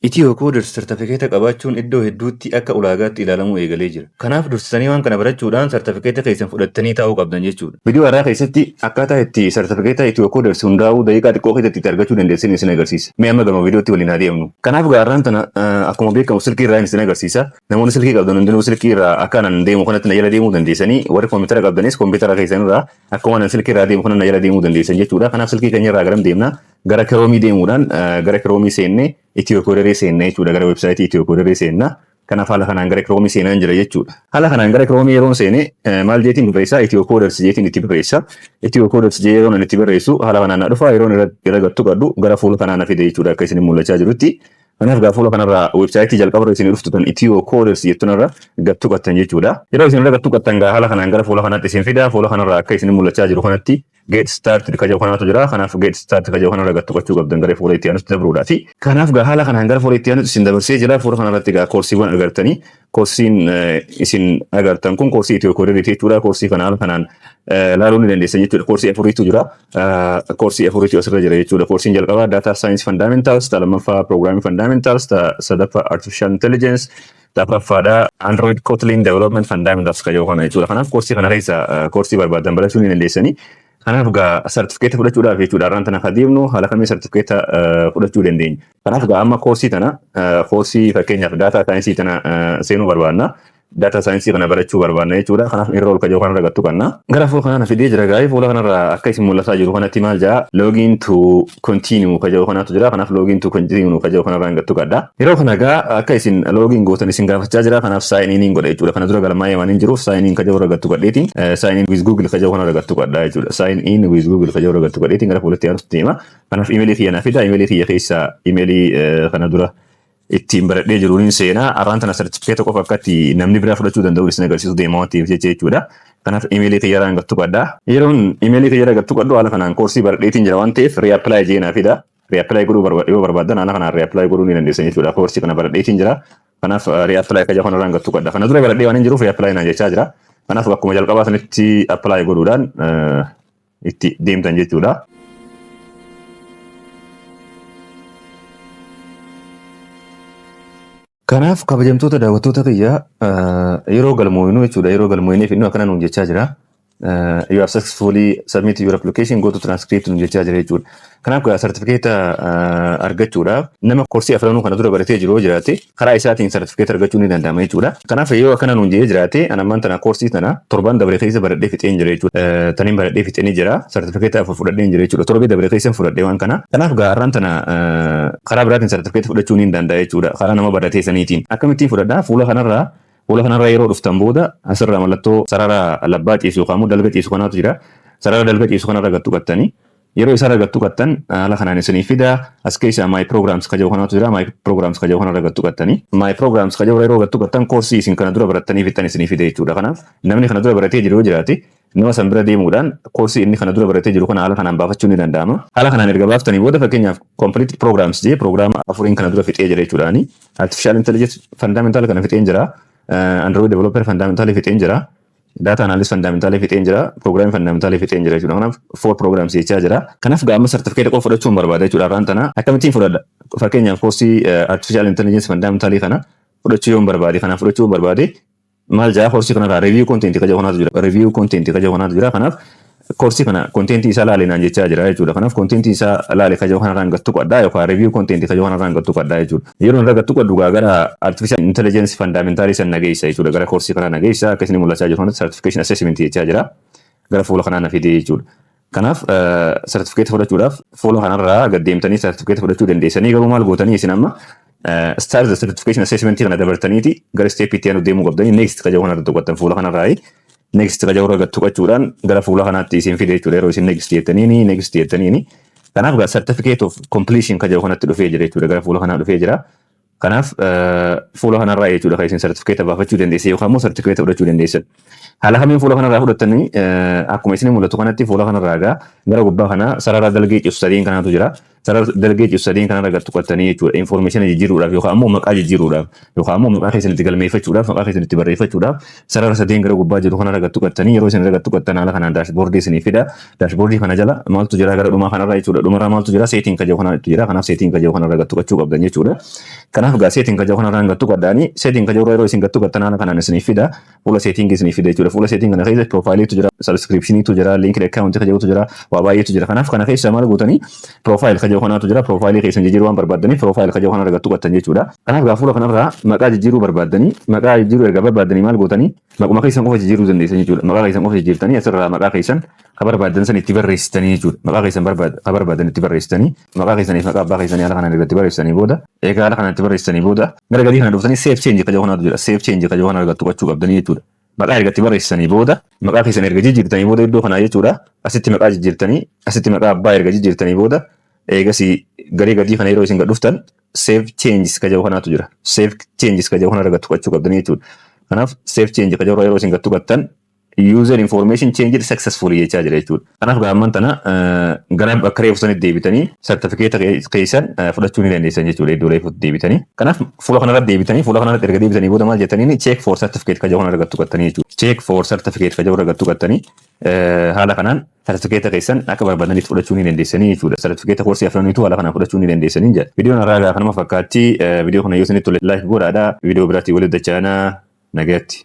Itiyoo kooders sartifikeeta qabaachuun iddoo hedduutti akka ulaagaatti ilaalamuu eegalee jira. Kanaaf dursitanii waan kana barachuudhaan sartifikeeta keessan fudhattanii taa'uu qabdan jechuudha. Viidiyoo haaraa keessatti akkaataa itti sartifikeeta itiyoo kooders hundaa'uu daqiiqaa xiqqoo keessatti itti argachuu dandeessan isin agarsiisa. Mee amma gama viidiyootti waliin haa deemnu. Kanaaf gaarraan tana akkuma beekamu silkii irraa isin agarsiisa. Namoonni silkii qabdan hundinuu silkii irraa akka anan deemu kanatti na jala deemuu dandeessanii warri koompitara qabdanis koompitara keessan irraa akkuma anan silkii irraa deemu kana na jala deemuu dandeessan jechuudha. Kanaaf silkii keenya irraa garam deemna gara kiroomii deemuudhaan gara kiroomii seennee itiyoo kooderii seennaa jechuudha. Gara websaayitii itiyoo kooderii seennaa. Kanaaf haala kanaan gara kiroomii seenaan jira jechuudha. Haala kanaan gara kiroomii yeroon seene maal jeetiin barreessaa itiyoo kooders jeetiin itti barreessa. Itiyoo kooders jee yeroon itti barreessu haala kanaan dhufa yeroon irra gattu qabdu gara fuula kanaan fide jechuudha akka isin mul'achaa jirutti. Kanaaf gaa fuula kanarraa websaayitii jalqaba isin dhuftu tan itiyoo kooders jettunarra gattu qattan jechuudha. Yeroo isin irra gattu qattan gaa haala kanaan gara fuula kanaatti isin fida. Fuula kanarraa akka isin mul'achaa jiru kanatti get started ka jedhu kanaatu jira. Kanaaf get started ka jedhu kanarra gattu qachuu qabdan gara fuula itti aanutti dabruudhaati. Kanaaf gaa haala kanaan gara fuula itti aanutti isin dabarsee jira. Fuula kanarratti gaa koorsiiwwan agartanii koorsiin isin agartan kun koorsii itiyoo kooderii jechuudha. Koorsii kana haala kanaan laaluu ni dandeessan jechuudha. Koorsii afuriitu jira. Koorsii afuriitu asirra jira jechuudha. Koorsiin jalqabaa data science fundamentals, lammaffaa programming fundamentals, sadaffaa artificial intelligence, afraffaadha android kotlin development fundamentals ka jedhu kana jechuudha. Kanaaf koorsii kana keessa koorsii barbaadan barachuu ni dandeessanii. Kanaaf gaa sartifikeeta fudhachuudhaaf jechuudha. Har'aan tana adeemnu haala kamiin sartifikeeta fudhachuu dandeenya. Kanaaf gaa amma koorsii tana koorsii fakkeenyaaf daataa saayinsii tana seenuu barbaadna. Data saayinsii kana barachuu barbaadna jechuudha. Kanaaf enroll ka jedhu kanarra gattu qabna. Gara fuula kanaan fidee jira gaa'ee fuula kanarra akka isin mul'ataa jiru kanatti maal jaa login to continue ka jedhu kanaatu jira. Kanaaf login to continue ka jedhu kanarra gattu qabda. Yeroo kana gaa akka isin login gootan isin gaafachaa jira. Kanaaf sign in godha jechuudha. Kana dura galmaa'ee waan hin jiruuf sign in ka jedhu irra gattu qabdeetiin sign in with Google ka jedhu kanarra gattu qabda jechuudha. Sign in with Google ka jedhu irra gattu qabdeetiin gara fuulatti aanutti deema. Kanaaf imeelii kiyya na fida. Imeelii kiyya keessa imeelii kana dura ittiin baradhee jiruun seenaa har'aan tana sartifikeeta qofa akkatti namni biraa fudhachuu danda'u isin agarsiisu deemaa waan ta'eef jechuudha. Kanaaf imeelii kiyyaraan gattu qabda. Yeroon imeelii kiyyara gattu qabdu haala kanaan koorsii baradheetiin jira waan ta'eef reapply jeenaa fida. Reapply godhuu yoo barbaadan haala kanaan reapply godhuu ni dandeessan jechuudha. Koorsii kana baradheetiin jira. Kanaaf reapply ka jedhu kanarraan gattu qabda. Kana dura baradhee waan hin jiruuf reapply naan jechaa jira. Kanaaf akkuma jalqabaa sanitti apply godhuudhaan itti deemtan jechuudha. Kanaaf kabajamtoota daawwattoota kiyyaa yeroo galmooyinuu jechuudha. Yeroo galmooyineef inni akkana nuun jechaa jira. You have successfully submitted your application, go to transcript nuun jechaa jira jechuudha. Kanaaf sartifikeeta argachuudhaaf nama koorsii afranuu kana dura baratee jiru jiraate karaa isaatiin sartifikeeta argachuu ni danda'ama jechuudha. Kanaaf yoo akkana nuun jedhee jiraate anammaan tana koorsii tana torban dabaree keessa baradhee fixeen jira jechuudha. Taniin baradhee fixeen jira. Sartifikeeta afur fudhadheen jira jechuudha. Torbee dabaree keessa fudhadhee waan kana. Kanaaf gaarraan tana karaa biraatiin sartifikeeta fudhachuu ni danda'a jechuudha. Karaa nama baratee saniitiin. Akkamittiin fudhadhaa fuula kanarraa yeroo dhuftan booda asirraa mallattoo sarara labbaa ciisu yookaan dalga ciisu kanaatu jira. Sarara dalga ciisu kanarra gattu qattanii yeroo isarra gattu qattan haala kanaan isinii fida. As keessa my programs ka jedhu kanaatu jira. My programs ka jedhu kanarra gattu qattanii. My programs ka jedhu yeroo gattu qattan koorsii isin kana dura barattanii fixan isinii fida jechuudha. Kanaaf namni kana dura baratee jiru yoo jiraate nama san bira deemuudhaan koorsii inni kana dura baratee jiru kana haala kanaan baafachuu ni danda'ama. Haala kanaan erga baaftanii booda fakkeenyaaf complete programs jee prograama afuriin kana dura fixee jira jechuudhaani. Artificial intelligence fundamental kana fixeen jira. Android developer fundamental fixeen jira. Data analyst fundamental fixeen jira. Programming fundamental fixeen jira jechuudha. Kanaaf 4 programs jechaa jira. Kanaaf gaama certificate qofa fudhachuun barbaada jechuudha. Har'aan tana akkamittiin fudhadha? Fakkeenyaaf koorsii artificial intelligence fundamental kana fudhachuu yoo barbaade kanaaf fudhachuu barbaade maal jaa koorsii kanarraa review content ka jedhu kanaatu jira. Review content ka jedhu kanaatu jira. Kanaaf koorsii kana content isaa laalinaan jechaa jira jechuudha. Kanaaf content isaa laale ka jedhu kanarraan gattu qabdaa yookaan review content ka jedhu kanarraan gattu qabdaa jechuudha. Yeroo irra gattu qabdu gara artificial intelligence fundamental san nageessa jechuudha. Gara koorsii kana nageessa akka isin mul'achaa jiru kanatti certification assessment jechaa jira. Gara fuula kanaan fidee jechuudha. Kanaaf certificate fudhachuudhaaf fuula kanarraa gad deemtanii certificate fudhachuu dandeessanii garuu maal gootanii isin amma start the certification assessment kana dabartaniiti gara step itti aanu deemuu qabdanii next ka jedhu kanarra tuqattan fuula kanarraa next ka jedhu irra gad tuqachuudhaan gara fuula kanaatti isin fide jechuudha. Yeroo isin next jettaniini kanaaf gaa certificate of completion ka jedhu kanatti dhufee jira jechuudha. Gara fuula kanaa dhufee jira. Kanaaf fuula kanarraa jechuudha kan isin certificate baafachuu dandeessan yookaan immoo certificate fudhachuu dandeessan. Haala kamiin fuula kanarraa fudhattanii akkuma isin mul'atu kanatti fuula kanarraa gara gubbaa kana sarara dalgee ciisu sadiin kanaatu jira. sarara dalgee ciisu sadiin kanarra gad tuqattanii jechuudha. Information jijjiiruudhaaf yookaan ammoo maqaa jijjiiruudhaaf yookaan ammoo maqaa keessan itti galmeeffachuudhaaf maqaa keessan itti barreeffachuudhaaf sarara sadeen gara gubbaa jiru kanarra gad tuqattanii yeroo isin irra gad tuqattan haala kanaan daashboordii isinii fida. Daashboordii kana jala maaltu jira gara dhumaa kanarra jechuudha. Dhumarraa maaltu jira seetiin kan jedhu kanarra jira. Kanaaf seetiin kan jedhu kanarra gad tuqachuu qabdan jechuudha. Kanaaf gaa seetiin kan jedhu kanarra gad tuqaddaanii seetiin kan jedhu yeroo isin gad tuqattan haala kanaan isinii fida. Fuula seetiin isinii fida jechuudha. Fuula seetiin kana keessa profaayiliitu jira, subscriptioniitu jira, linkii akkaawuntii kan jedhutu jira, waa baay'eetu jira. Kanaaf kana keessa maal gootanii profaayil kan jedhu kanaatu jira. Profaayilii keessan jijjiiruu waan barbaaddanii profaayil kan jedhu kanarra gad tuqattan jechuudha. Kanaaf gaa fuula kanarraa maqaa jijjiiruu barbaaddanii maqaa jijjiiruu erga barbaaddanii maal gootanii maquma keessan qofa jijjiiruu dandeessan jechuudha. Maqaa keessan qofa jijjiirtanii asirraa maqaa keessan kan barbaaddan san itti barreessitanii jechuudha. Maqaa keessan kan barbaadan itti barreessitanii maqaa keessaniif maqaa abbaa keessanii haala kanaan irratti barreessanii booda egaa haala kanaan itti barreessanii booda gara gadii kana dhuftanii save change kan jedhu kanaatu jira. Save change kan jedhu kana argattu qachuu qabdanii jechuudha. Maqaa ergatti barreessanii booda maqaa keessan erga jijjiirtanii booda iddoo kanaa jechuudha. Asitti maqaa jijjiirtanii asitti maqaa abbaa erga jijjiirtanii booda eegasii garee gadii kana yeroo isin gad dhuftan save changes kan jedhu kanaatu jira. Save changes kan jedhu kana argattu qachuu qabdanii jechuudha. Kanaaf save change kan jedhu yeroo isin gad tuqattan user information changed successfully jechaa jira jechuudha. Kanaaf gaamman tana gara bakka reefu sanitti deebitanii sartifikeeta keessan fudhachuu ni dandeessan jechuudha iddoo reefutti deebitanii. Kanaaf fuula kanarratti deebitanii fuula kanarratti erga deebitanii booda maal jettanii check for certificate kan jedhu kana argattu qattanii jechuudha. Check for certificate kan jedhu argattu qattanii haala kanaan sartifikeeta keessan akka barbaadanitti fudhachuu ni dandeessanii jechuudha. Sartifikeeta koorsii afraniitu haala kanaan fudhachuu ni dandeessanii jedha. Viidiyoon irraa kanuma fakkaatti viidiyoo kana yoo isinitti tole laayik godhaadhaa. Viidiyoo biraatti walitti dachaanaa nagaatti.